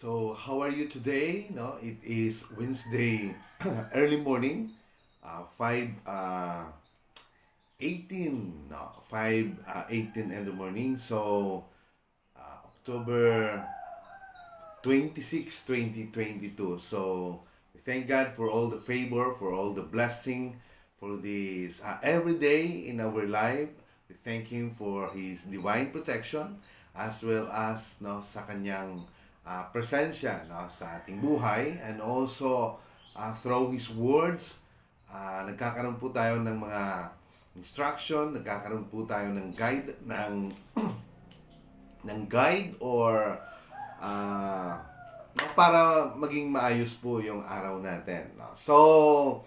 So, how are you today? No, it is Wednesday, early morning, 5 18, no, 5 18 in the morning. So, October 26, 2022. So, we thank God for all the favor, for all the blessing, for this every day in our life. We thank Him for His divine protection as well as no sa kanyang presensya no sa ating buhay, and also through His words nagkakaroon po tayo ng mga instruction, nagkakaroon po tayo ng guide guide or ah, para maging maayos po yung araw natin. No? So,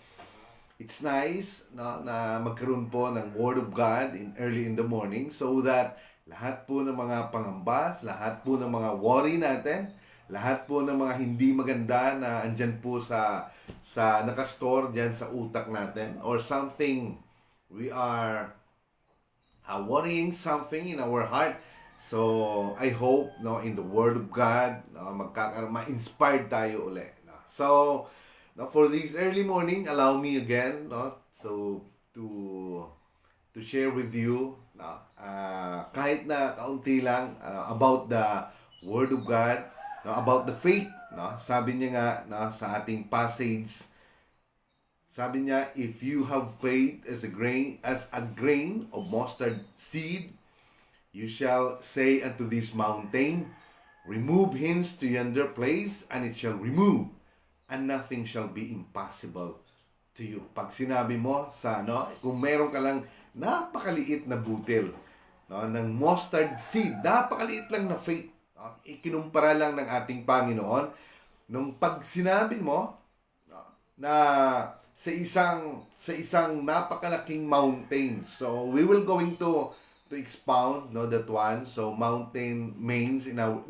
it's nice no, na magkaroon po ng Word of God early in the morning so that lahat po ng mga pangambas, lahat po ng mga worry natin, lahat po ng mga hindi maganda na andyan po sa nakastore diyan sa utak natin, or something we are worrying something in our heart. So, I hope no in the Word of God no, ma-inspired tayo uli. No? So, no, for this early morning, allow me again no to share with you no, kahit na kaunti lang about the Word of God, no, about the faith. No? Sabi niya nga no, sa ating passage, sabi niya, if you have faith as a grain of mustard seed, you shall say unto this mountain, remove hence to yonder place, and it shall remove, and nothing shall be impossible to you. Pag sinabi mo sa kung meron ka lang napakaliit na butil no, ng mustard seed, napakaliit lang na faith, no, ikinumpara lang ng ating Panginoon, nung pag sinabi mo no, na sa isang napakalaking mountain. So we will going to expound no that one. So mountain means in our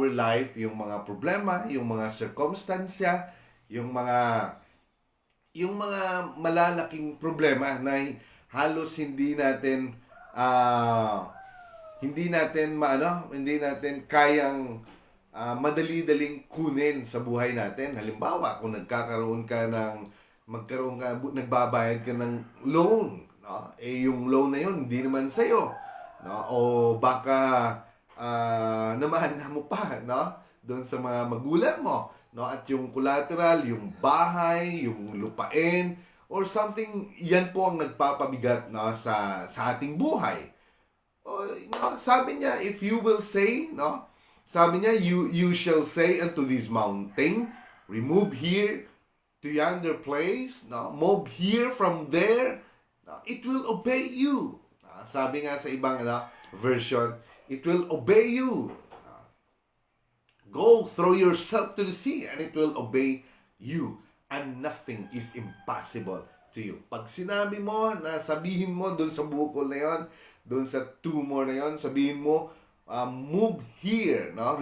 life yung mga problema, yung mga circumstansya, yung mga malalaking problema na halos hindi natin hindi natin kayang madali-daling kunin sa buhay natin. Halimbawa, kung nagbabayad ka ng loan, no? Yung loan na yun hindi naman sa'yo, no? O baka namana mo pa, no? Doon sa mga magulang mo, no? At yung collateral, yung bahay, yung lupain, or something, yan po ang nagpapabigat no, sa ating buhay. O, no? Sabi niya, if you will say, no? Sabi niya, you shall say unto this mountain, remove here to yonder place, no? Move here from there, no? It will obey you. Sabi nga sa ibang version, it will obey you. Go, throw yourself to the sea, and it will obey you. And nothing is impossible to you. Pag sinabi mo, na sabihin mo dun sa bukol na yon, dun sa tumor na yon, sabihin mo, move here, no?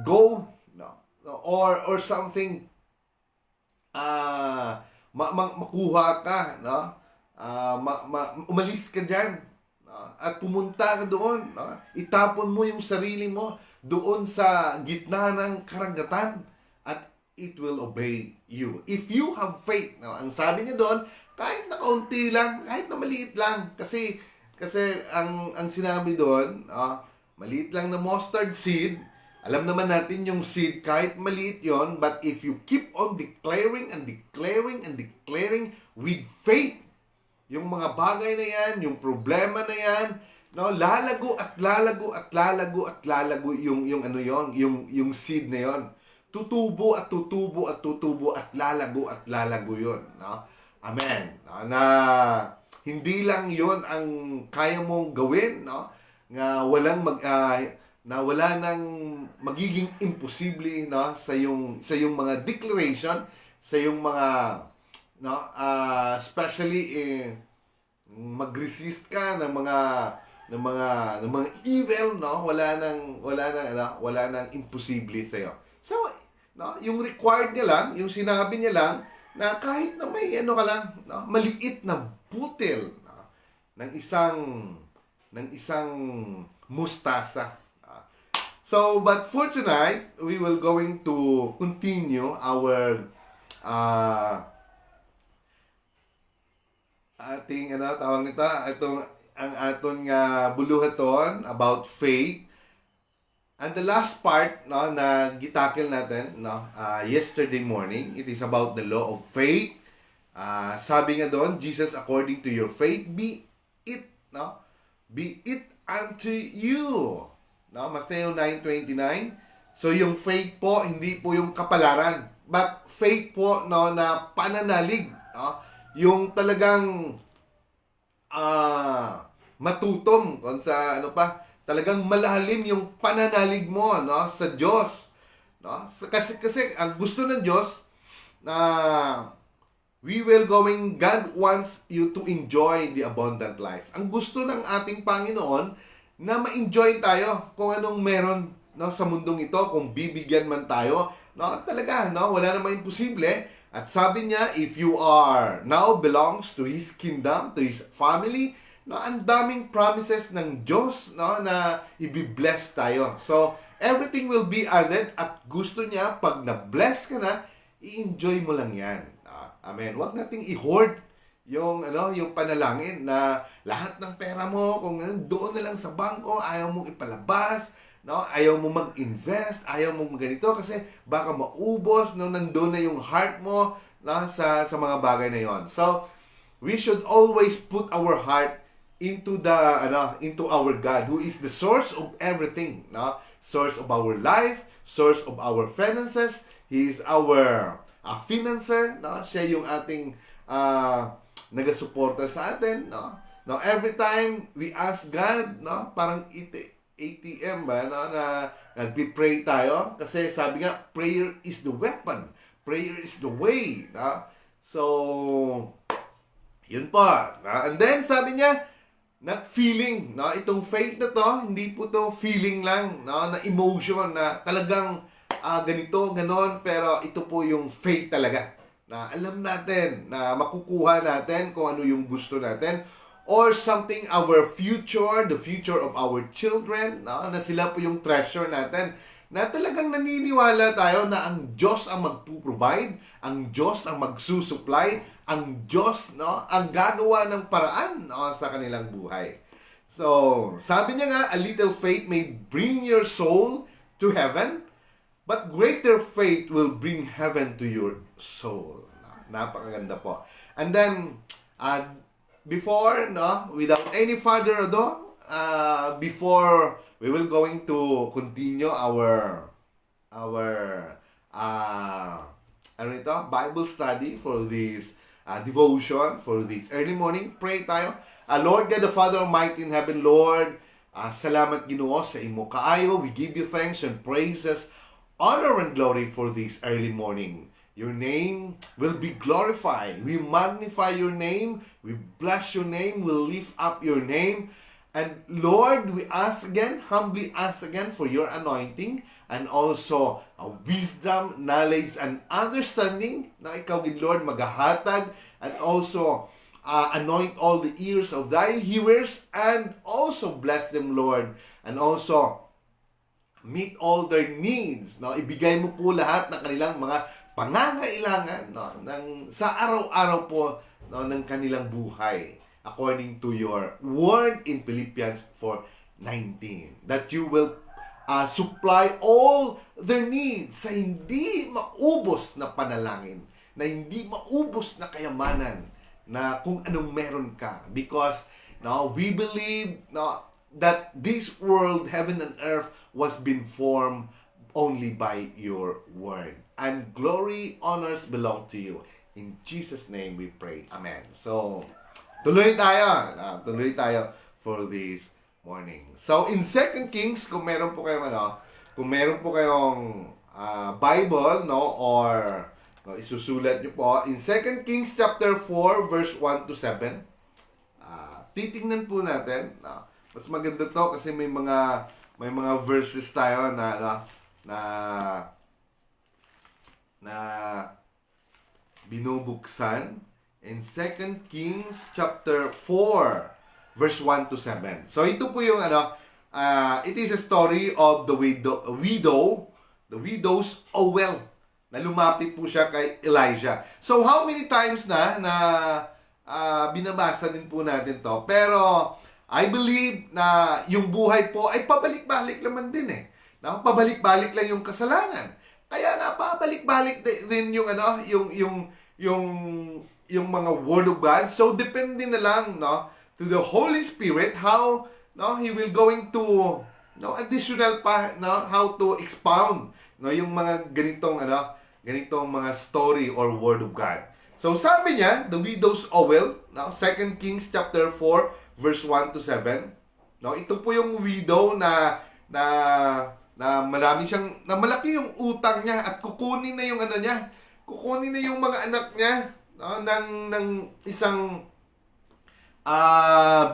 Go, no? Or something, makuha ka, no? Umalis ka dyan, no? At pumunta ka doon, no? Itapon mo yung sarili mo doon sa gitna ng karagatan, at it will obey you. If you have faith, no? Ang sabi niya doon, kahit na kaunti lang, kahit na maliit lang, kasi ang sinabi doon, maliit lang na mustard seed. Alam naman natin yung seed, kahit maliit yon, but if you keep on declaring and declaring and declaring with faith, yung mga bagay na yan, yung problema na yan, no, lalago at lalago at lalago at lalago yung seed na yon. Tutubo at tutubo at tutubo at lalago yon, no? Amen. No? Na hindi lang yon ang kaya mong gawin, no? Na wala nang magiging imposible, no, sa yung mga declaration, sa yung mga no, especially mag-resist ka ng mga evil, no? Wala nang imposible sa iyo. So, no, yung required niya lang, yung sinabi niya lang na kahit na may ka lang, no, maliit na butil, no, ng isang mustasa. So, but for tonight, we will going to continue our uh, ating tawag nito, itong ang aton nga buluhaton about faith. And the last part no na gitakil natin no yesterday morning, it is about the law of faith. Sabi nga doon, Jesus, according to your faith be it no be it unto you. No, Matthew 9:29. So yung faith po hindi po yung kapalaran, but faith po no na pananalig, no? Yung talagang matutom kung sa talagang malalim yung pananalig mo no sa Diyos, no? Kasi ang gusto ng Diyos na God wants you to enjoy the abundant life. Ang gusto ng ating Panginoon na ma-enjoy tayo kung anong meron no sa mundong ito, kung bibigyan man tayo, no? Talaga no, wala namang imposible. At sabi niya, if you are now belongs to His kingdom, to His family, no, ang daming promises ng Diyos no na i-bless tayo. So, everything will be added at gusto niya pag na-bless ka na, i-enjoy mo lang 'yan. Amen. Huwag nating i-hoard yung yung panalangin na lahat ng pera mo kung doon na lang sa bangko, ayaw mong ipalabas, no? Ayaw mo mag-invest, ayaw mo ganito kasi baka maubos no nandoon na yung heart mo no, sa mga bagay na yon. So, we should always put our heart into into our God who is the source of everything, no? Source of our life, source of our finances. He is our financer, no? Siya yung ating nagasuporta sa atin, no? Now, every time we ask God, no, parang ATM ba, no, na nagpi-pray tayo kasi sabi nga, prayer is the weapon. Prayer is the way, no? So, yun po. No? And then, sabi niya, not feeling, no? Itong faith na to, hindi po to feeling lang, no? Na emotion, na talagang ganito, ganon, pero ito po yung faith talaga. Na alam natin, na makukuha natin kung ano yung gusto natin, or something, our future, the future of our children, no? Na sila po yung treasure natin, na talagang naniniwala tayo na ang Diyos ang magpo-provide, ang Diyos ang magsusupply, ang Diyos no, ang gagawa ng paraan no, sa kanilang buhay. So, sabi niya nga, a little faith may bring your soul to heaven, but greater faith will bring heaven to your soul. Napakaganda po. And then, before, no, without any further ado, before we will going to continue our Bible study for this devotion, for this early morning, pray tayo. Lord God the Father Almighty in heaven, Lord, salamat Ginoo sa imo kaayo. We give you thanks and praises, honor and glory for this early morning. Your name will be glorified. We magnify your name. We bless your name. We lift up your name. And Lord, we ask again, humbly ask again for your anointing and also wisdom, knowledge, and understanding na ikaw, good Lord, maghahatag and also anoint all the ears of thy hearers and also bless them, Lord, and also meet all their needs. No? Ibigay mo po lahat ng kanilang mga pangangailangan no, sa araw-araw po no, ng kanilang buhay according to your word in Philippians 4:19 that you will supply all their needs sa hindi maubos na panalangin, na hindi maubos na kayamanan na kung anong meron ka, because no, we believe no, that this world, heaven and earth, was been formed only by your word. And glory, honors belong to you. In Jesus' name we pray. Amen. So, tuloy tayo for this morning. So, in 2 Kings, kung meron po kayong Bible, no, or no, isusulat nyo po, in 2 Kings chapter 4, verse 1 to 7, titingnan po natin, no, mas maganda to kasi may mga verses tayo na binubuksan in 2 Kings chapter 4 verse 1 to 7. So ito po yung It is a story of the widow's well, na lumapit po siya kay Elijah. So how many times na binabasa din po natin to. Pero I believe na yung buhay po ay pabalik-balik naman din eh. No? Pabalik-balik lang yung kasalanan. Kaya nga pabalik-balik din yung yung mga word of God. So depende na lang to the Holy Spirit how he will going to additional pa how to expound yung mga ganitong mga story or word of God. So sabi niya, the widow's oil, 2 Kings chapter 4 verse 1 to 7. Ito po yung widow na malaki yung utang niya at kukunin na yung kukunin na yung mga anak niya ng isang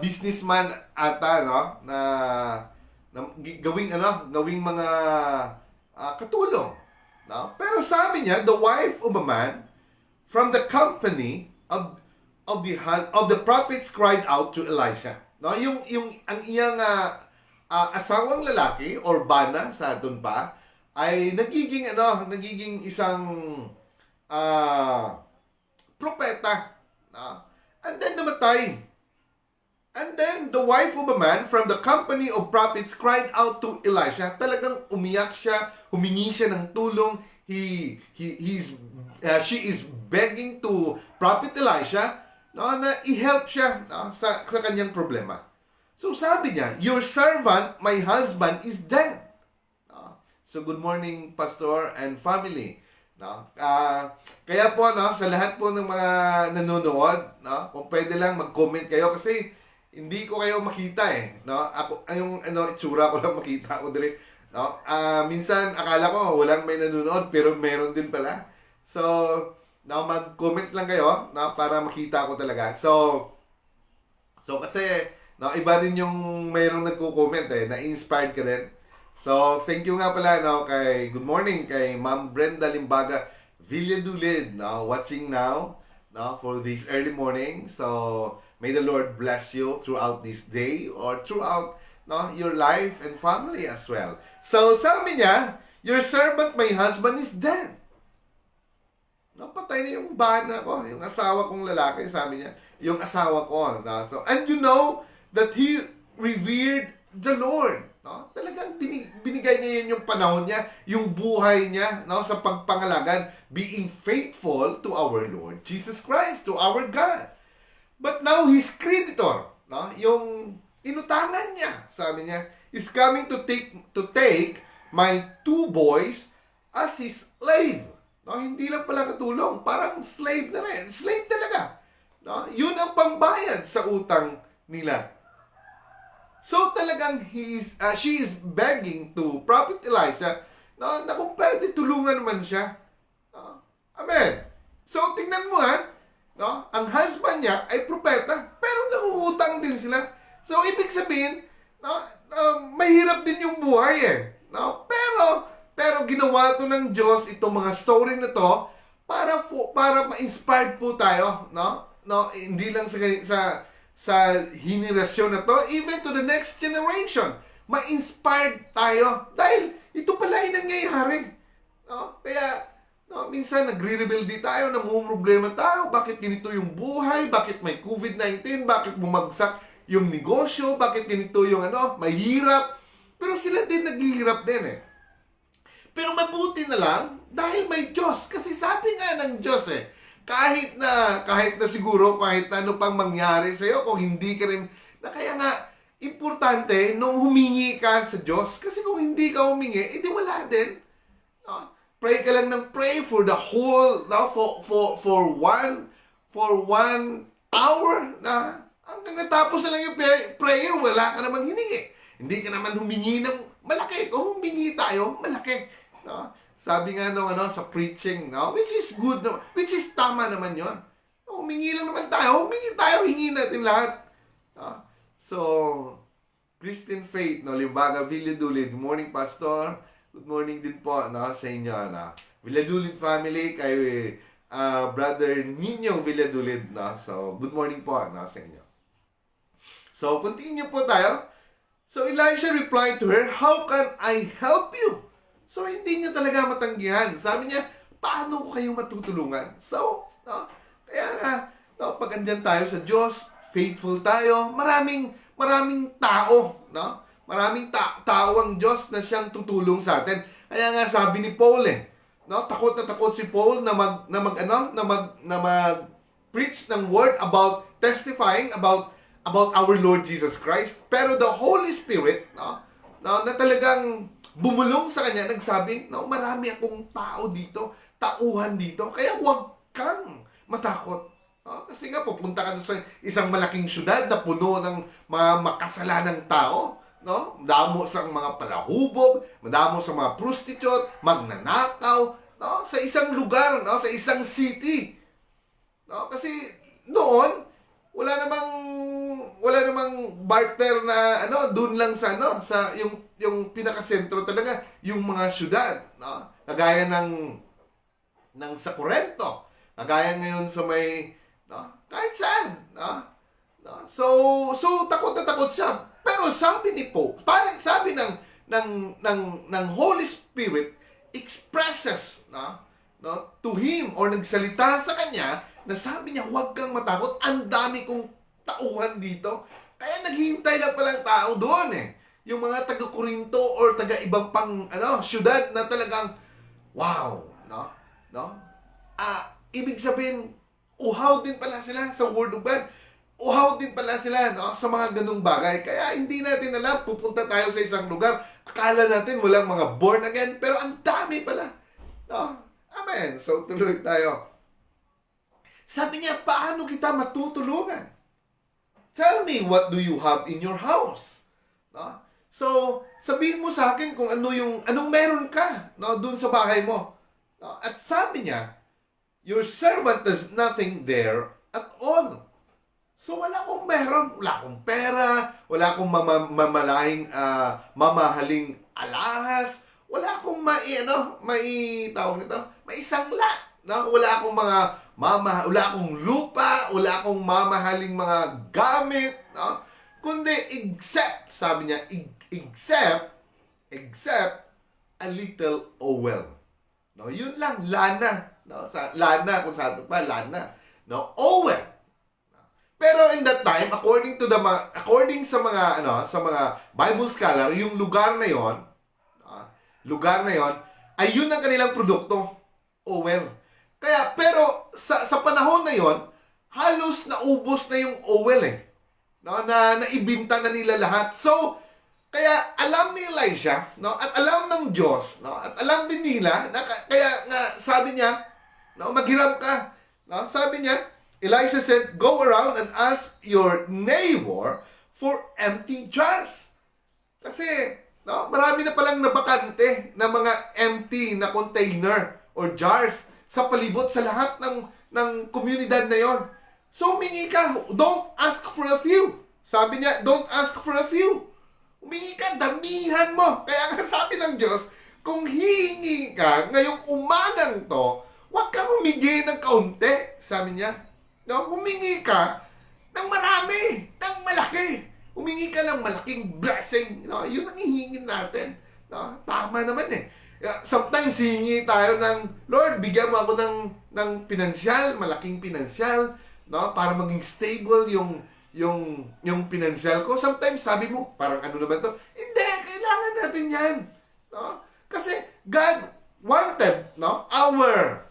businessman ata na gawing mga katulong. Pero sabi niya, the wife of a man from the company of the prophets cried out to Elisha. Ang iyang asawang lalaki or bana sa doon pa ay nagiging isang propeta. And then namatay. And then the wife of a man from the company of prophets cried out to Elisha. Talagang umiyak siya, humingi siya ng tulong. She is begging to Prophet Elisha na i-help siya sa kanyang problema. So sabi niya, your servant, my husband, is dead. So good morning, pastor and family. Kaya po sa lahat po ng mga nanonood, kung pwede lang mag-comment kayo kasi hindi ko kayo makita eh. Ako yung itsura ko lang makita ko dili. Minsan akala ko walang may nanonood pero meron din pala. So mag-comment lang kayo para makita ko talaga. So kasi iba rin yung mayroong nagko-comment eh, na-inspired ka rin. So thank you nga pala good morning kay Ma'am Brenda Limbaga Villadulid watching now for this early morning. So may the Lord bless you throughout this day or throughout your life and family as well. So sabi niya, your servant, my husband, is dead. Patay na yung bana ko, yung asawa kong lalaki, sabi niya, yung asawa ko. So, and you know that he revered the Lord. Talagang binigay niya yun yung panahon niya, yung buhay niya sa pagpangalagan, being faithful to our Lord Jesus Christ, to our God. But now his creditor, yung inutangan niya, sabi niya, is coming to take my 2 boys as his slave. Hindi lang pala katulong, parang slave na rin. Slave talaga. Yun ang pambayad sa utang nila. So talagang she is begging to Prophet Elisha na kung pwede tulungan naman siya. Amen. So tingnan mo ang husband niya ay propeta, pero nangungutang din sila. So ibig sabihin, mahirap din yung buhay eh. Pero ginawa to ng Diyos itong mga story na to para ma-inspired po tayo, hindi lang sa henerasyon na to, even to the next generation. Ma-inspired tayo dahil ito pala ay nangyayari. Kaya minsan nagre-rebel di tayo, namumroblema tayo, bakit ganito yung buhay, bakit may COVID-19, bakit bumagsak yung negosyo, bakit ganito yung mahirap. Pero sila din naghihirap din eh. Pero mabuti na lang dahil may Diyos. Kasi sabi nga ng Diyos kahit na siguro, kahit ano pang mangyari sa'yo, kung hindi ka rin, kaya nga, importante nung humingi ka sa Diyos. Kasi kung hindi ka humingi, edi wala din. Pray ka lang ng pray for the whole, for one hour na hanggang natapos na lang yung prayer, wala ka namang hiningi. Hindi ka naman humingi ng malaki. Kung humingi tayo, malaki. Sabi nga sa preaching, which is good naman, which is tama naman yon. Humingi lang naman tayo, hingi natin lahat. So, Christian Faith, Limbaga Villadulid, good morning Pastor. Good morning din po sa inyo. Villadulid family, kay Brother Nino Villadulid. So, good morning po sa inyo. So, continue po tayo. So Elisha replied to her, "How can I help you?" So hindi niya talaga matanggihan. Sabi niya, paano ko kayo matutulungan? So, no, kaya nga, no, pag andyan tayo sa Diyos, faithful tayo, maraming tao, no? Maraming tao ang Diyos na siyang tutulong sa atin. Kaya nga sabi ni Paul no, takot na takot si Paul na mag preach ng word about testifying about our Lord Jesus Christ. Pero the Holy Spirit, no, na talagang bumulong sa kanya, nagsabi, no, marami akong tao dito, tauhan dito, kaya huwag kang matakot. No? Kasi nga, pupunta ka sa isang malaking syudad na puno ng mga makasalanang tao, no? Madamo sa mga palahubog, madamo sa mga prostitute, magnanakaw, no? Sa isang lugar, no? Sa isang city. No? Kasi noon, wala namang barter na doon lang sa yung pinakasentro talaga, yung mga syudad, no? Kagaya ng sa Corinto, kagaya ngayon sa may, no? Kahit saan, no? So takot na takot siya. Pero sabi ni Pope, parang sabi ng Holy Spirit expresses, no, to him, or nagsalita sa kanya, na sabi niya, huwag kang matakot, ang dami kong tauhan dito. Kaya naghihintay lang palang tao doon yung mga taga-Corinto or taga-ibang pang syudad na talagang wow, no? Ibig sabihin, uhaw din pala sila sa Word of God. Uhaw din pala sila, no, sa mga ganung bagay. Kaya hindi natin alam, pupunta tayo sa isang lugar, akala natin walang mga born again, pero ang dami pala. No? Amen. So tuloy tayo. Sabi niya, paano kita matutulungan? Tell me, what do you have in your house? No? So, sabihin mo sa akin kung anong meron ka, no, dun sa bahay mo. No? At sabi niya, your servant has nothing there at all. So, wala akong meron. Wala akong pera, wala akong mamahaling alahas, wala akong maisangla. No? Wala akong wala akong lupa, wala akong mamahaling mga gamit, no? Kundi except, sabi niya, except a little oil. No, yun lang, lana, no? Sa lana, kung saan pa, lana, no? Oil. Pero in that time, according sa mga Bible scholar, yung lugar na yon ay yun ang kanilang produkto, oil. Kaya, pero sa panahon na yon, halos naubos na yung oil no, na naibinta na nila lahat. So, kaya alam ni Elisha, no, at alam ng Diyos, no, at alam din nila, kaya nga sabi niya, no, maghiram ka. No, sabi niya, Elisha said, go around and ask your neighbor for empty jars. Kasi, no, marami na palang nabakante na mga empty na container or jars sa palibot sa lahat ng komunidad na yon. So, humingi ka. Don't ask for a few. Sabi niya, don't ask for a few. Humingi ka, damihan mo. Kaya nga sabi ng Diyos, kung hihingi ka ngayong umagang to, huwag kang humingi ng kaunti. Sabi niya, no, humingi ka ng marami, ng malaki. Humingi ka ng malaking blessing. No, yun ang hihingin natin. No, tama naman Sometimes hihingi tayo ng, Lord, bigyan mo ako ng pinansyal, malaking pinansyal, no, para maging stable yung pinansyal ko. Sometimes sabi mo, parang ano naman to? Hindi, kailangan natin yan. No? Kasi God wanted, no, our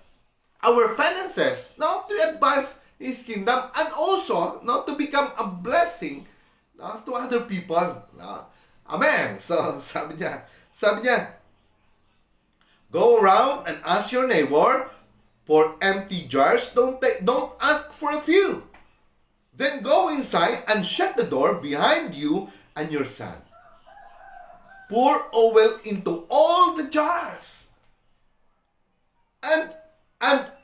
finances, no, to advance His kingdom, and also, no, to become a blessing, no, to other people. No? Amen. So, sabi niya, go around and ask your neighbor for empty jars. Don't ask for a few. Then go inside and shut the door behind you and your son. Pour oil into all the jars. And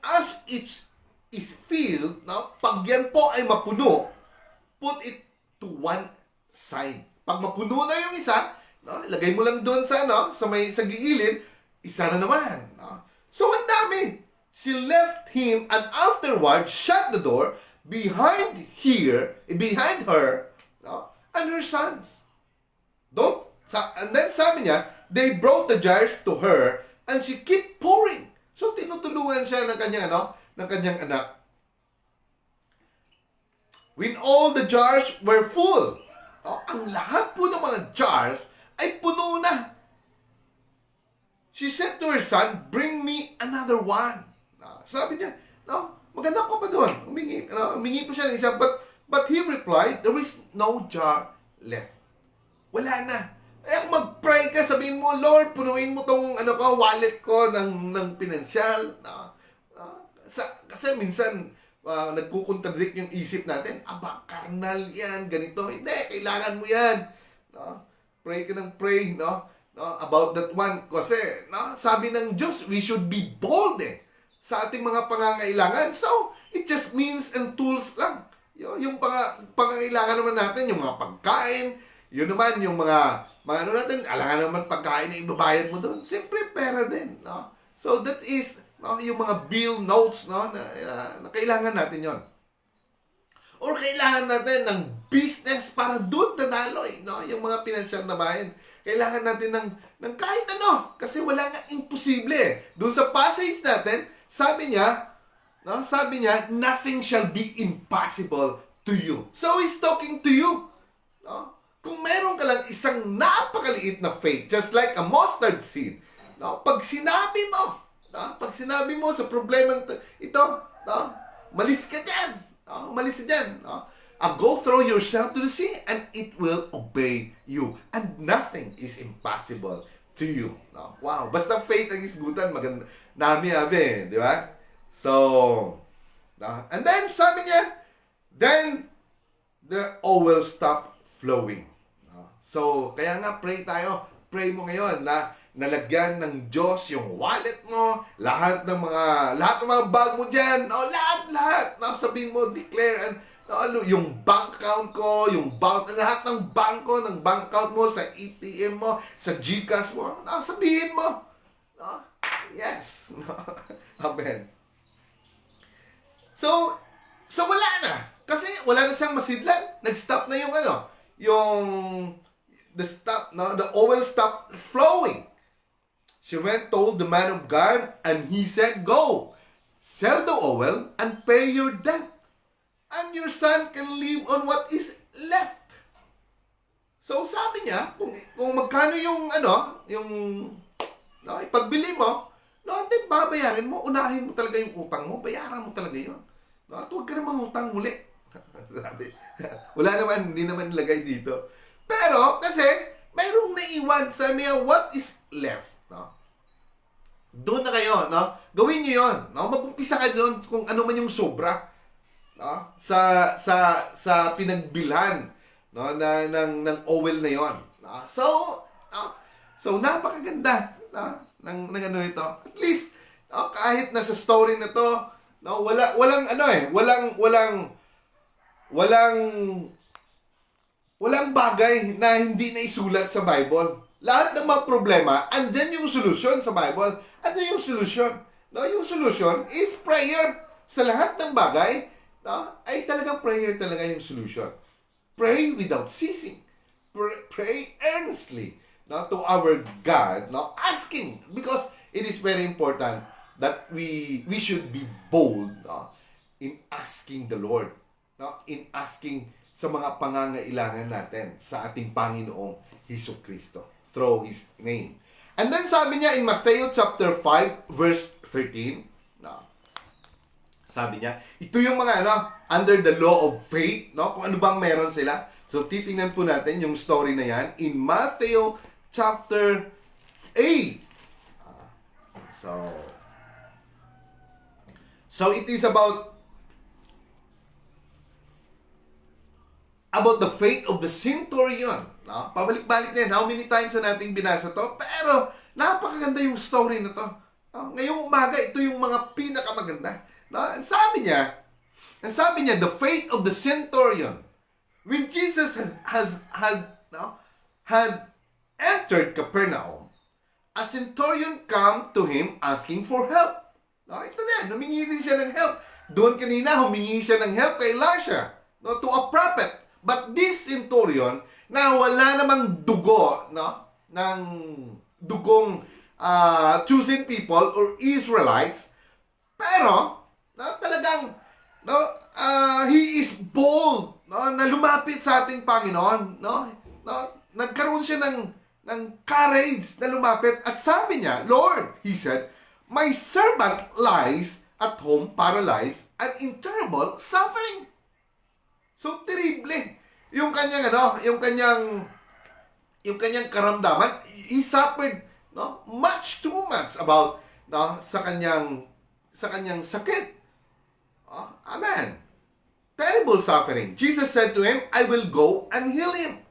as it is filled, no, pag yan po ay mapuno, put it to one side. Pag mapuno na yung isa, no, ilagay mo lang doon sa gilid, isa na naman. No? So, ang dami. She left him and afterward shut the door behind her, no, and her sons. And then sabi niya, they brought the jars to her and she kept pouring. So tinutulungan siya ng kanyang ng kanyang anak. When all the jars were full, ang lahat po ng mga jars ay puno na. She said to her son, bring me another one. Sabi niya, maganda pa doon. Humingi po siya ng isa, but he replied, there is no jar left. Wala na. Kung mag-pray ka, sabihin mo, Lord, punuin mo tong wallet ko ng pinansyal. Kasi minsan, nagkukontradict yung isip natin, karnal yan, ganito. Hindi, kailangan mo yan. Pray ka ng pray, about that one. Kasi, sabi ng Diyos, we should be bold sa ating mga pangangailangan. So, it just means and tools lang. Yung pangangailangan naman natin, yung mga pagkain, yun naman, yung mga natin, alangan naman pagkain na ibabayad mo doon. Siyempre, pera din. So, that is, yung mga bill notes, na kailangan natin yon. Or kailangan natin ng business para doon dadaloy, yung mga financial na bayan. Kailangan natin ng kahit ano. Kasi wala nga imposible. Doon sa passage natin, sabi niya, nothing shall be impossible to you. So, He's talking to you. Kung meron ka lang isang napakaliit na faith, just like a mustard seed, pag sinabi mo sa problema ito, malis ka dyan. Umalis ka dyan. Go throw yourself to the sea and it will obey you. And nothing is impossible to you. Wow. Basta faith ang isgutan, maganda. Nami-abi, di ba? So, and then, sabi niya, then, the oil will stop flowing. So, kaya nga, pray tayo. Pray mo ngayon na nalagyan ng Diyos yung wallet mo, lahat ng mga bag mo dyan, lahat. Sabihin mo, declare, and yung bank account ko, lahat ng bank account mo, sa ATM mo, sa GCash mo, sabihin mo. Yes. Amen. So wala na. Kasi wala na siyang masidlan. Nag-stop na the oil stopped flowing. She went, told the man of God, and he said, go, sell the oil and pay your debt. And your son can live on what is left. So sabi niya, kung magkano ipagbili mo, then babayarin mo, unahin mo talaga yung utang mo, bayaran mo talaga yun. At huwag ka namang utang muli. Sabi, hindi naman nilagay dito. Pero, kasi, mayroong naiwan. Sabi niya, what is left? Doon na kayo, gawin niyo yun. Mag-umpisa ka doon kung ano man yung sobra. Sa pinagbilhan ng oil na yon. So napakaganda ng ito. At least kahit na sa story na to, walang bagay na hindi na isulat sa Bible. Lahat ng mga problema, andyan yung solusyon sa Bible. Ano yung solusyon? Yung solution is prayer. Sa lahat ng bagay, ay talagang prayer talaga yung solution. Pray without ceasing. Pray earnestly to our God, asking, because it is very important that we should be bold in asking the Lord, in asking sa mga pangangailangan natin sa ating Panginoong Hesukristo through His name. And then sabi niya in Matthew chapter 5 verse 13, sabi niya, ito yung mga under the law of faith, kung ano bang meron sila. So titingnan po natin yung story na yan in Matthew chapter 8. So it is about the faith of the centurion. Pabalik-balik na yan. How many times na natin binasa to? Pero napakaganda yung story na to. Ngayong umaga, ito yung mga pinakamaganda. Sabi niya, the faith of the centurion. When Jesus had entered Capernaum, a centurion came to him asking for help. Ito din, humingi din siya ng help. Doon kanina, humingi siya ng help kay Elisha, to a prophet. But this centurion na wala namang dugo, no? Ng dugong chosen people or Israelites, pero no, talagang no, he is bold, no, na lumapit sa ating Panginoon, no? No, nagkaroon siya ng courage na lumapit at sabi niya, Lord, he said, my servant lies at home paralyzed and in terrible suffering. So terrible. Yung kanyang yung kanyang karamdaman, he suffered no much too much about no sa kanyang sakit. Amen. Terrible suffering. Jesus said to him, I will go and heal him.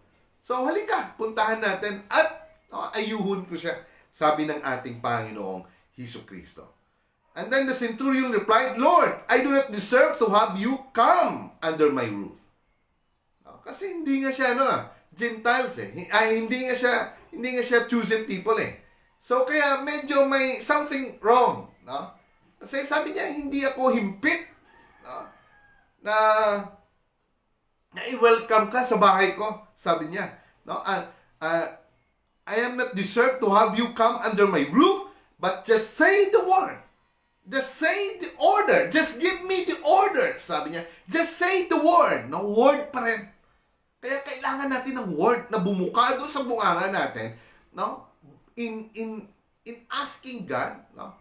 So halika, puntahan natin at ayuhon ko siya, sabi ng ating Panginoong Hesukristo. And then the centurion replied, Lord, I do not deserve to have you come under my roof. Kasi hindi nga siya Gentiles hindi nga siya chosen people So kaya medyo may something wrong, no? Kasi sabi niya, hindi ako himpit, no? Na i-welcome ka sa bahay ko, sabi niya, no? I am not deserved to have you come under my roof, but just say the word. Just say the order. Just give me the order, sabi niya. Just say the word. No, word pa rin. Kaya kailangan natin ng word na bumuka doon sa bunganga natin, no? In asking God, no?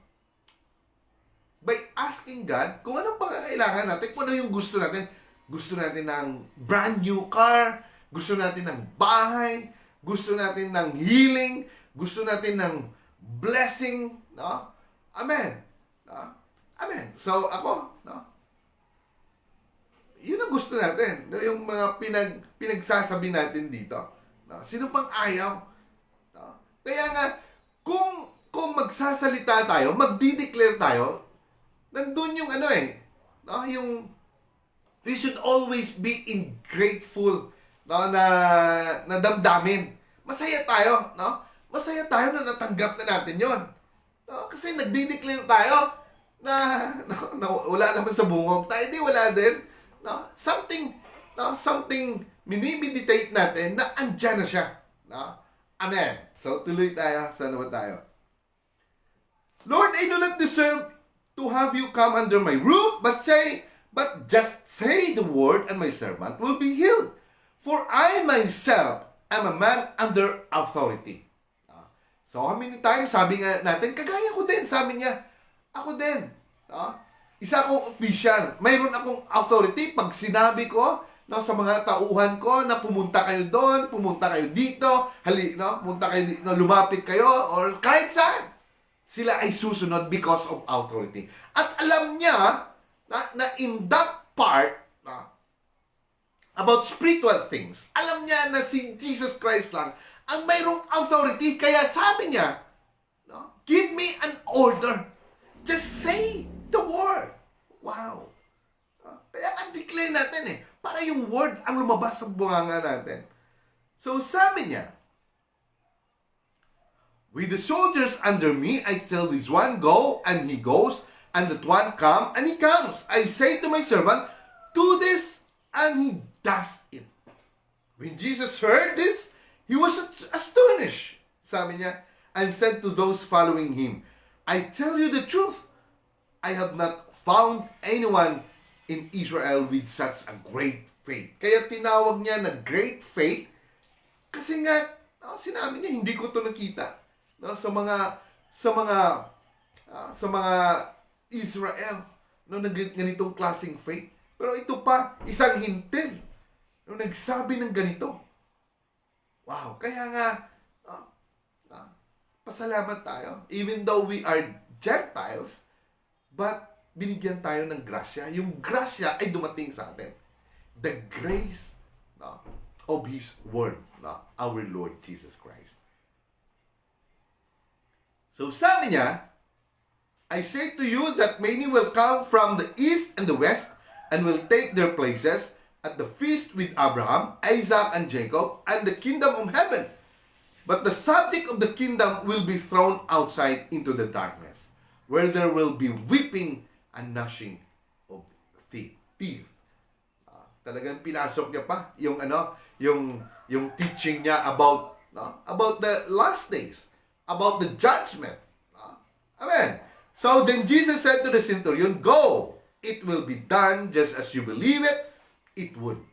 By asking God kung anong pangangailangan natin, kung ano yung gusto natin. Gusto natin ng brand new car, gusto natin ng bahay, gusto natin ng healing, gusto natin ng blessing, no? Amen. No? Amen. So ako, no? Yun ang gusto natin. No? Yung mga pinagsasabi natin dito. No? Sino pang ayaw? No? Kaya nga, kung magsasalita tayo, magdi-declare tayo, nandun yung no? Yung, we should always be in grateful, no? na damdamin. Masaya tayo, no? Masaya tayo na natanggap na natin yon. No? Kasi nagdi-declare tayo na wala naman sa bungog. Tayo di wala din. No? Something minimeditate natin na andyan na siya. No? Amen. So, tuloy tayo. Sana ba tayo? Lord, I do not deserve to have you come under my roof, but just say the word and my servant will be healed. For I myself am a man under authority. So, how many times, sabi nga natin, kagaya ko din, sabi niya, ako din. Isa akong official. Mayroon akong authority. Pag sinabi ko sa mga tauhan ko na pumunta kayo doon, pumunta kayo dito, pumunta kayo dito, lumapit kayo, or kahit saan, sila ay susunod because of authority. At alam niya na in that part, about spiritual things, alam niya na si Jesus Christ lang ang mayroong authority. Kaya sabi niya, give me an order. Just say the word. Wow. Kaya ang-declare natin para yung word ang lumabas sa bunganga natin. So sabi niya, with the soldiers under me, I tell this one, go, and he goes, and that one, come, and he comes. I say to my servant, do this, and he does it. When Jesus heard this, he was astonished. Sabi niya, and said to those following him, I tell you the truth, I have not found anyone in Israel with such a great faith. Kaya tinawag niya na great faith kasi nga sinabi niya hindi ko to nakita sa mga Israel na ganitong klaseng faith. Pero ito pa isang hintil nagsabi ng ganito. Wow, kaya nga pasalamat tayo. Even though we are Gentiles, but binigyan tayo ng grasya. Yung grasya ay dumating sa atin. The grace of His Word, our Lord Jesus Christ. So sabi niya, I say to you that many will come from the east and the west and will take their places at the feast with Abraham, Isaac, and Jacob, and the kingdom of heaven. But the subject of the kingdom will be thrown outside into the darkness, where there will be weeping and gnashing of teeth. Talagang pinasok niya pa yung yung teaching niya about, no, about the last days, about the judgment. No? Amen. So then Jesus said to the centurion, "Go, it will be done just as you believe it would."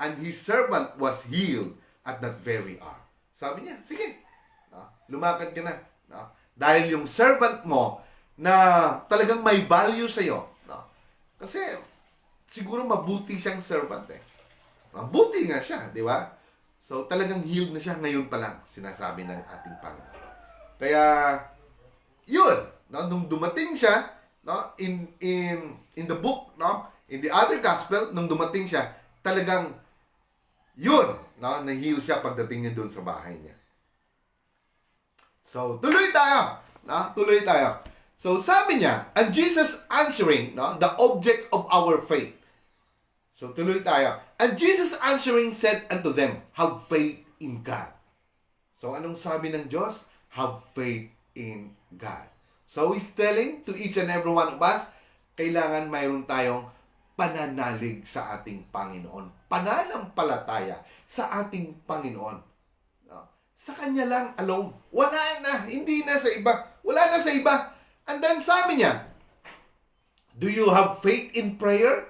And his servant was healed at that very hour. Sabi niya, sige, no, lumakad ka na. No? Dahil yung servant mo na talagang may value sa'yo. No? Kasi siguro mabuti siyang servant eh. Mabuti nga siya, di ba? So talagang healed na siya ngayon pa lang, sinasabi ng ating Panginoon. Kaya, yun, no, nung dumating siya, no, in the book, no, in the other gospel, nung dumating siya, talagang yun, no, na-heal siya pagdating niya doon sa bahay niya. So, tuloy tayo, no, tuloy tayo. So, sabi niya, and Jesus answering, no, the object of our faith. So, tuloy tayo. And Jesus answering said unto them, have faith in God. So, anong sabi ng Diyos? Have faith in God. So, He's telling to each and every one of us, kailangan mayroon tayong pananalig sa ating Panginoon. Pananampalataya sa ating Panginoon. No? Sa Kanya lang alone. Wala na. Hindi na sa iba. Wala na sa iba. And then, sabi niya, do you have faith in prayer?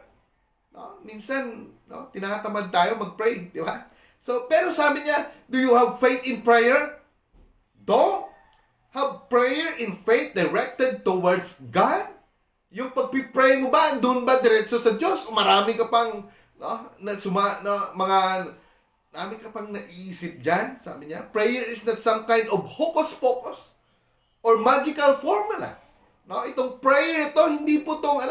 No? Minsan, no, tinatamad tayo mag-pray, di ba? So, pero sabi niya, do you have faith in prayer? Don't have prayer in faith directed towards God? Yung pagpipray mo ba, doon ba diretso sa Diyos? O marami ka pang, no, marami ka pang naiisip dyan, sabi niya. Prayer is not some kind of hocus-pocus or magical formula. No, itong prayer ito, hindi po to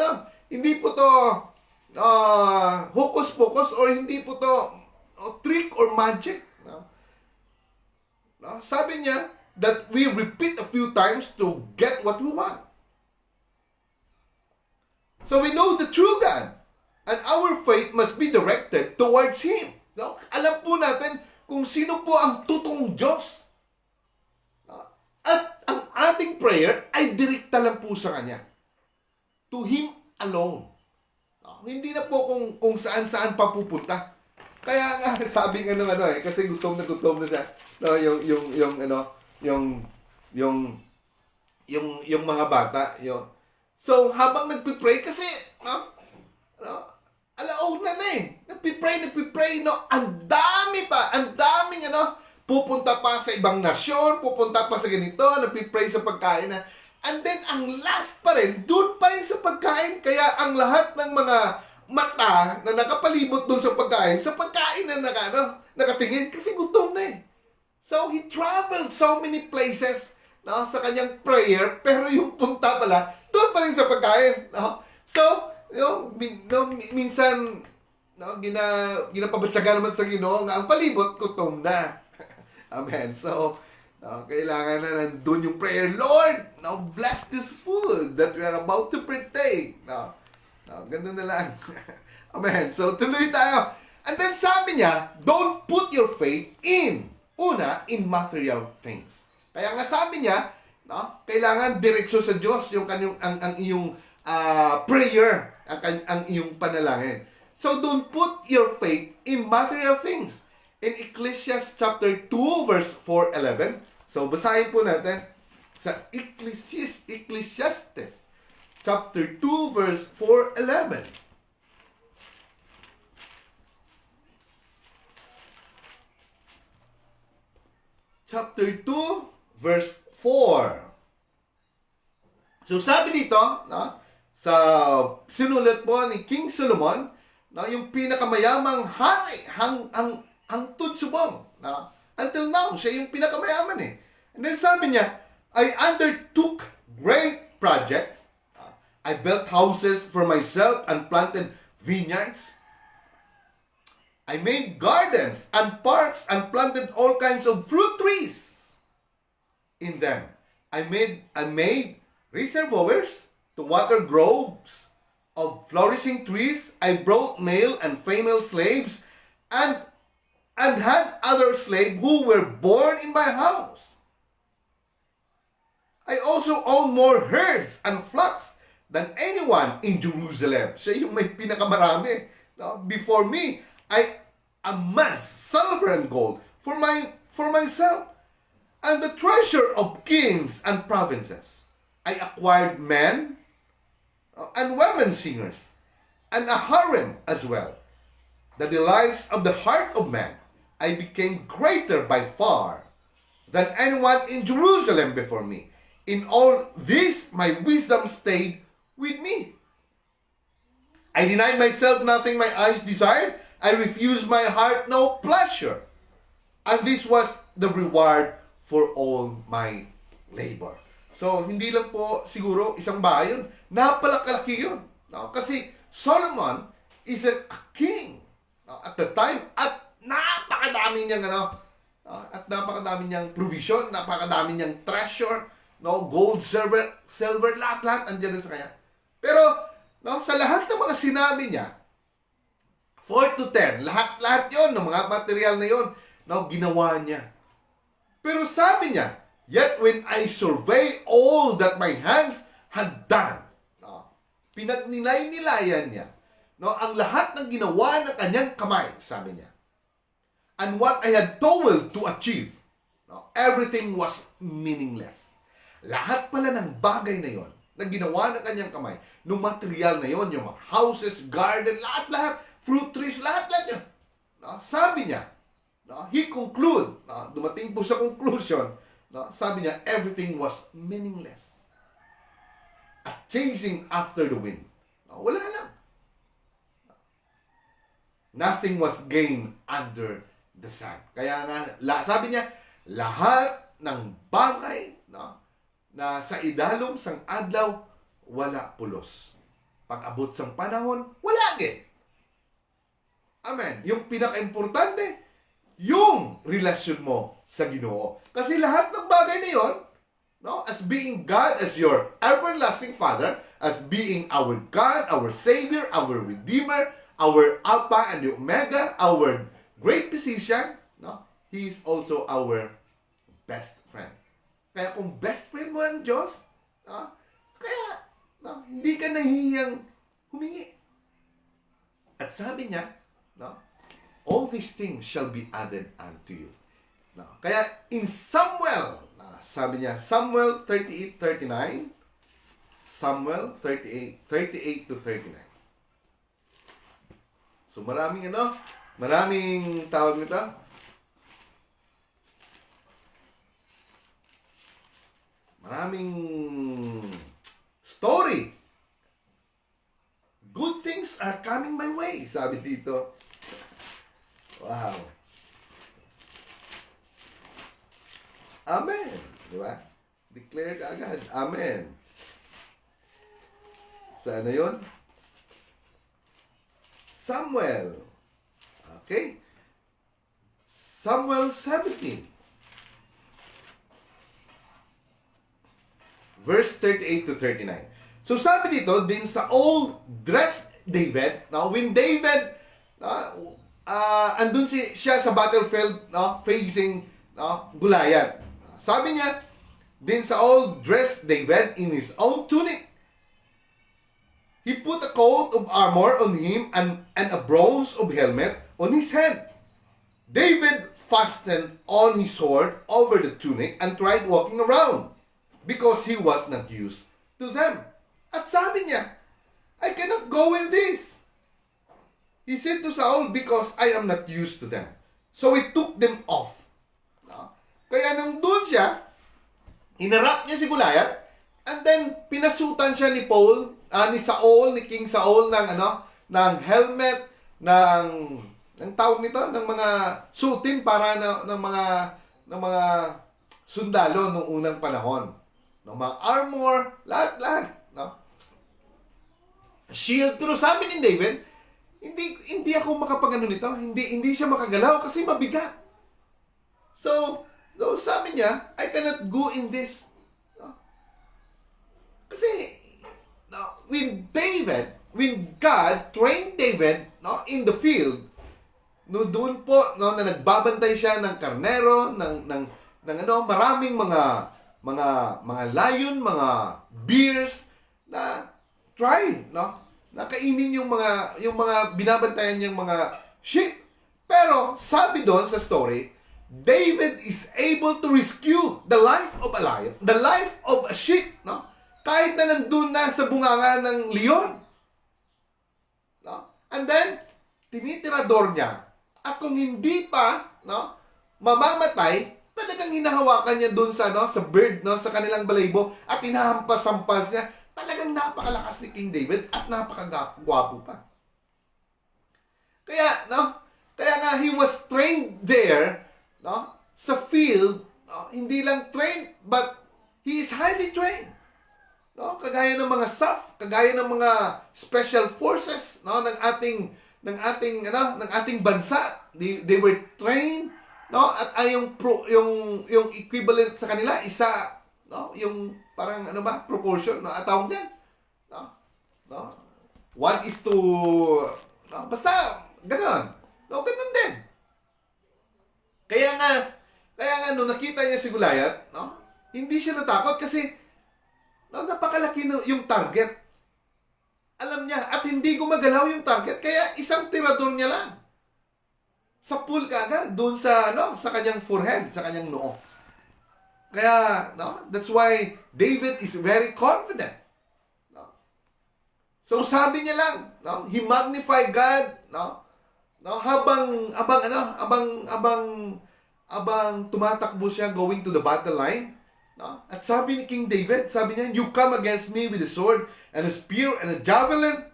hocus-pocus or hindi po to trick or magic. No? No? Sabi niya that we repeat a few times to get what we want. So we know the true God and our faith must be directed towards Him. No? Alam po natin kung sino po ang totoong Diyos. No? At ang ating prayer ay direkta lang po sa Kanya. To Him alone. Hindi na po kung saan-saan pa pupunta. Kaya nga sabi nga ng kasi gutom na siya. No, yung mga bata, So habang nagpi-pray kasi, alauna na eh. Nagpi-pray, no, ang daming pupunta pa sa ibang nasyon, pupunta pa sa ganito, nagpi-pray sa pagkain na. And then, ang last pa rin, doon pa rin sa pagkain. Kaya ang lahat ng mga mata na nakapalibot doon sa pagkain na nakatingin kasi gutom na eh. So, he traveled so many places, no, sa kanyang prayer, pero yung punta pala, doon pa rin sa pagkain. No? So, minsan, ginapabatsaga naman sa Ginoo nga ang palibot, gutom na. Amen. So, kailangan na nandun yung prayer. Lord, now bless this food that we are about to partake. Ganun na lang. Amen. So, tuloy tayo. And then sabi niya, don't put your faith in material things. Kaya nga sabi niya, kailangan diretso sa Diyos yung ang iyong prayer, ang iyong panalangin. So, don't put your faith in material things. In Ecclesiastes chapter 2 verse 4:11. So, basahin po natin sa Ecclesiastes chapter 2 verse 4:11. Chapter 2 verse 4. So, sabi dito, sa sinulat po ni King Solomon, yung pinakamayamang hari, hangtod subong. Until now, siya yung pinakamayaman eh. And then sabi niya, I undertook great project. I built houses for myself and planted vineyards. I made gardens and parks and planted all kinds of fruit trees in them. I made reservoirs to water groves of flourishing trees. I brought male and female slaves and had other slaves who were born in my house. I also own more herds and flocks than anyone in Jerusalem. Siya yung may pinakamarami. No? Before me, amass silver and gold for myself, and the treasure of kings and provinces. I acquired men and women singers, and a harem as well. The delights of the heart of man. I became greater by far than anyone in Jerusalem before me. In all this, my wisdom stayed with me. I denied myself nothing my eyes desired. I refused my heart no pleasure. And this was the reward for all my labor. So, hindi lang po siguro isang bahay yun. Napalakalaki yun. No? Kasi Solomon is a king at the time, at napakadami niyang at napakadami niyang provision, napakadami niyang treasure, gold, silver, lahat andiyan sa kanya. Pero sa lahat ng mga sinabi niya, 4 to 10, lahat 'yon ng mga material na 'yon, ginawa niya. Pero sabi niya, yet when I survey all that my hands had done, pinagnilay-nilayan niya ang lahat ng ginawa ng kanyang kamay, sabi niya. And what I had toiled to achieve, everything was meaningless. Lahat pala ng bagay na yon na ginawa ng kanyang kamay, ng material na yon, yung mga houses, garden, lahat, fruit trees, lahat yun. Sabi niya, he conclude, dumating po sa conclusion, sabi niya, everything was meaningless. At chasing after the wind. Wala lang. Nothing was gained under the sun. Kaya nga, sabi niya, lahat ng bagay na sa idalom sang adlaw, wala pulos. Pag-abot sang panahon, wala agad. Amen. Yung pinaka-importante, yung relasyon mo sa Ginoo. Kasi lahat ng bagay na yon, as being God, as your everlasting Father, as being our God, our Savior, our Redeemer, our Alpha and the Omega, our great physician, He is also our best friend. Kaya kung best friend mo ang Diyos, kaya hindi ka nahihiyang humingi. At sabi niya, all these things shall be added unto you. Kaya in Samuel, sabi niya, Samuel 38:39, Samuel 38 to 39. So maraming tawag nito. Maraming story. Good things are coming my way, sabi dito. Wow. Amen. Di ba? Declare ka agad. Amen. Sana yun? Samuel. Okay? Samuel 17. Verse 38 to 39. So sabi dito, din sa old dressed David, when David, andun siya sa battlefield, facing Goliath. Sabi niya, din sa old dressed David in his own tunic, he put a coat of armor on him and a bronze of helmet on his head. David fastened on his sword over the tunic and tried walking around because he was not used to them. At sabi niya, I cannot go with this. He said to Saul, because I am not used to them. So he took them off. Kaya nung doon siya, inarap niya si Goliath, and then pinasutan siya ni King Saul ng helmet, ng tawag nito, ng mga sutin para ng mga sundalo nung unang panahon. Ng mga armor, lahat. Shield. Pero sabi ni David, hindi ako makapagano nito. Hindi siya makagalaw kasi mabigat. So sabi niya, I cannot go in this. Kasi when God trained David in the field, doon po na nagbabantay siya ng karnero, ng maraming mga lion, mga bears na na kainin yung mga binabantayan niyang mga sheep. Pero sabi doon sa story, David is able to rescue the life of a lion, the life of a sheep, no? Kahit na nandun na sa bunganga ng leon. No? And then, tinitirador niya. At kung hindi pa, no, mamamatay, talagang hinahawakan niya dun sa, no, sa bird, no, sa kanilang balahibo, at hinahampas-hampas niya. Talagang napakalakas ni King David at napakagwapo pa. Kaya, no, kaya nga he was trained there, no, sa field, no, hindi lang trained, but he is highly trained. No, kagaya ng mga SAF, kagaya ng mga special forces, no, ng ating bansa. They were trained, no, at yung equivalent sa kanila isa, no, yung parang proportion, no, at tawag diyan. No? 1:, no, basta ganoon. No, ganoon din. Kaya nga nung nakita niya si Goliath, no, hindi siya natakot kasi no, napakalaki yung target. Alam niya, at hindi gumagalaw yung target, kaya isang tirador niya lang. Sa pool kaagad, doon sa, no, sa kanyang forehead, sa kanyang noo. Kaya, no, that's why David is very confident. No? So, sabi niya lang, no, he magnified God, no, no, habang tumatakbo siya going to the battle line, no? At sabi ni King David, sabi niya, you come against me with a sword and a spear and a javelin,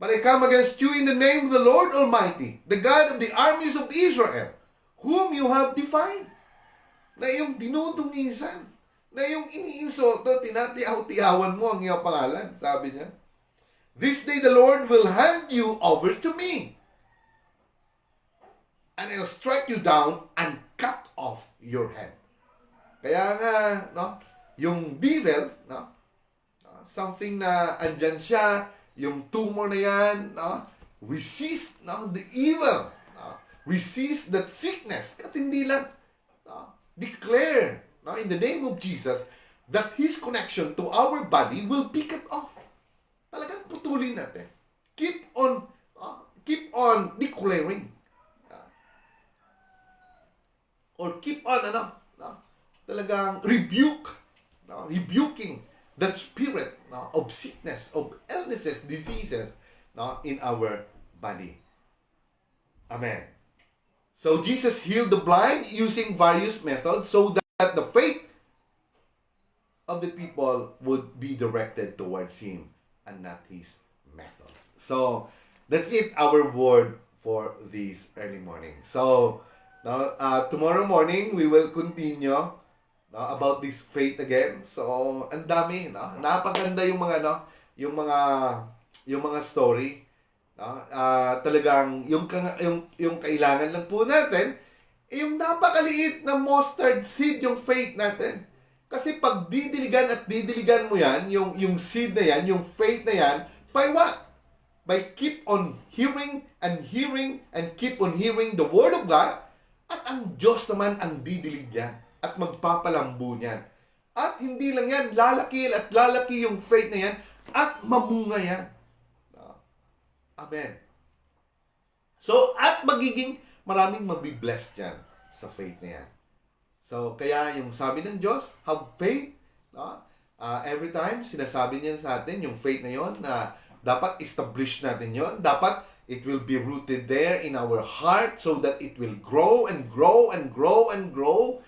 but I come against you in the name of the Lord Almighty, the God of the armies of Israel, whom you have defied. Na yung dinudungisan, na yung iniinsulto, tinatiyaw-tiyawan mo ang iyong pangalan, sabi niya. This day the Lord will hand you over to me, and I'll strike you down and cut off your head. Kaya nga, no, yung devil, no, something na andyan siya, yung tumor na yan, no, resist, no, the evil, no, resist that sickness, at hindi lang, no, declare, no, in the name of Jesus, that His connection to our body will be cut off. Talagang putulin natin. Keep on declaring. Or keep on, talagang rebuking that spirit, no, of sickness, of illnesses, diseases, no, in our body. Amen. So Jesus healed the blind using various methods so that the faith of the people would be directed towards Him and not His method. So that's it, our word for this early morning. So now, tomorrow morning we will continue, no, about this faith again. So, ang dami, no? Napaganda yung mga story, no? Talagang yung kailangan lang po natin yung napakaliit na mustard seed yung faith natin. Kasi pag didiligan mo yan, yung seed na yan, yung faith na yan, by what? By keep on hearing and hearing and keep on hearing the word of God, at ang Diyos naman ang didilig yan at magpapalambo niyan. At hindi lang yan, lalaki at lalaki yung faith na yan at mamunga yan. Amen. So, at maraming mabiblessed yan sa faith na yan. So, kaya yung sabi ng Diyos, have faith. No? Every time, sinasabi niyan sa atin, yung faith na yon na dapat establish natin yon. Dapat it will be rooted there in our heart so that it will grow and grow and grow and grow.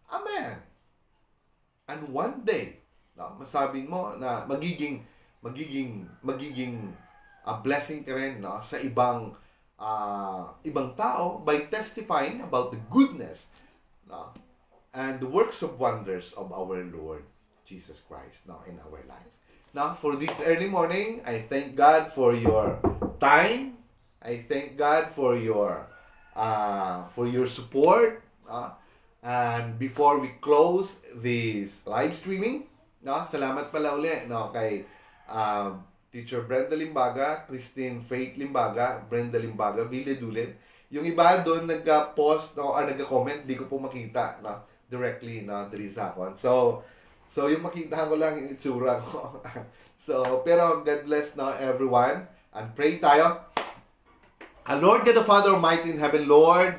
Amen. And one day, no, masabi mo na magiging blessing ka rin, no, sa ibang tao by testifying about the goodness, no, and the works of wonders of our Lord Jesus Christ, no, in our life. Now, for this early morning, I thank God for your time. I thank God for your support. And before we close this live streaming, no, salamat pala uli, no, kay Teacher Brenda Limbaga, Christine Faith Limbaga, Brenda Limbaga, Ville Dulin. Yung iba doon nagka-post, no, or nagka-comment, di ko po makita, no, directly, no, diri sa akon. So yung makita ko lang yung itsura ko. So, pero God bless, no, everyone. And pray tayo. Lord God the Father Almighty in heaven, Lord,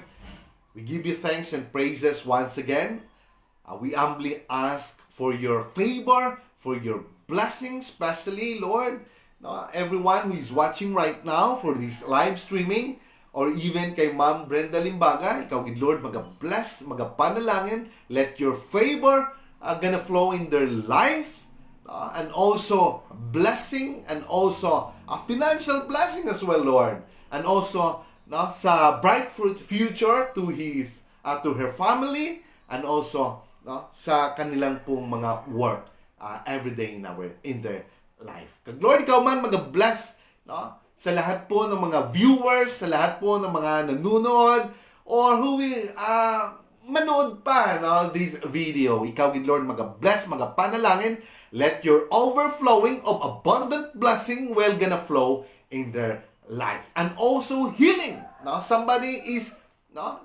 We give you thanks and praises once again. We humbly ask for your favor, for your blessing, especially, Lord, no, everyone who is watching right now for this live streaming, or even kay Ma'am Brenda Limbaga, ikaw, good Lord, mag-bless, mag-panalangin, let your favor gonna flow in their life, and also blessing, and also a financial blessing as well, Lord, and also no, sa bright future to to her family, and also no, sa kanilang pong mga work every day in their life. Kag Lord, ikaw man mag-bless no, sa lahat po ng mga viewers, sa lahat po ng mga nanonood, or who will manood pa no, this video. Ikaw, good Lord, mag-bless, mag-panalangin. Let your overflowing of abundant blessing will gonna flow in their life. And also healing. No? Somebody is no,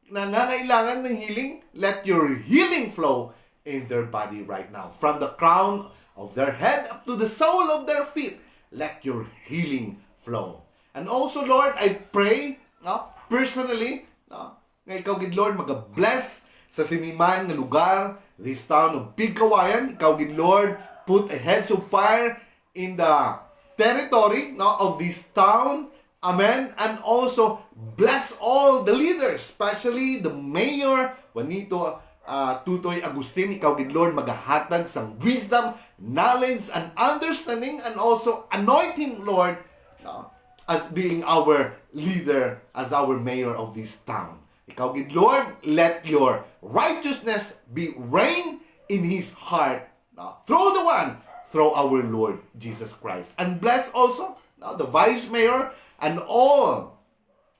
nangangailangan ng healing. Let your healing flow in their body right now. From the crown of their head up to the sole of their feet. Let your healing flow. And also, Lord, I pray, no, personally, no, nga ikaw, good Lord, mag-bless sa siniman na lugar, this town of Pigkawayan. Ikaw, good Lord, put a hedge of fire in the territory no, of this town. Amen. And also, bless all the leaders, especially the mayor, Juanito Tutoy Agustin. Ikaw, good Lord, maghahatag sang wisdom, knowledge, and understanding, and also anoint him, Lord, as being our leader, as our mayor of this town. Ikaw, good Lord, let your righteousness be reign in his heart through our Lord Jesus Christ. And bless also the vice mayor and all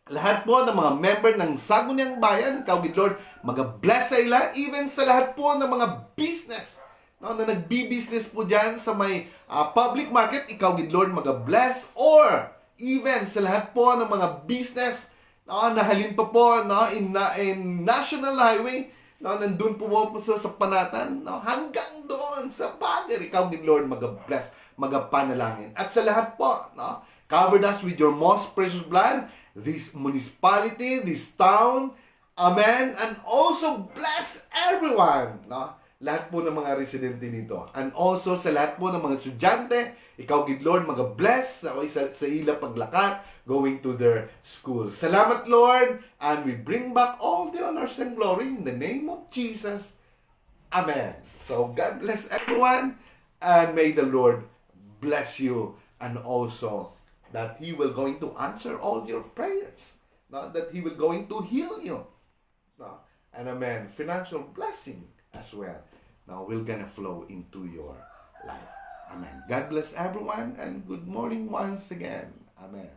lahat po ng mga member ng Sangguniang Bayan. Ikaw, good Lord, mag-bless sa ila, even sa lahat po ng mga business no, na nagbi-business po dyan sa may public market. Ikaw, good Lord, mag-bless, or even sa lahat po ng mga business nahalin pa po no, in National Highway, no, nandun po sa Panatan, no, hanggang doon sa Baguio. Ikaw, good Lord, mag-bless, mag-panalangin. At sa lahat po, no, covered us with your most precious blood, this municipality, this town, amen, and also bless everyone, no, lahat po ng mga residente nito. And also sa lahat po ng mga estudyante, ikaw, good Lord, mag-bless sa ila paglakat, going to their schools. Salamat, Lord, and we bring back all the honors and glory in the name of Jesus. Amen. So, God bless everyone, and may the Lord bless you, and also that He will going to answer all your prayers, no? That He will going to heal you, no? And amen, financial blessing as well now will gonna flow into your life. Amen. God bless everyone, and good morning once again. Amen.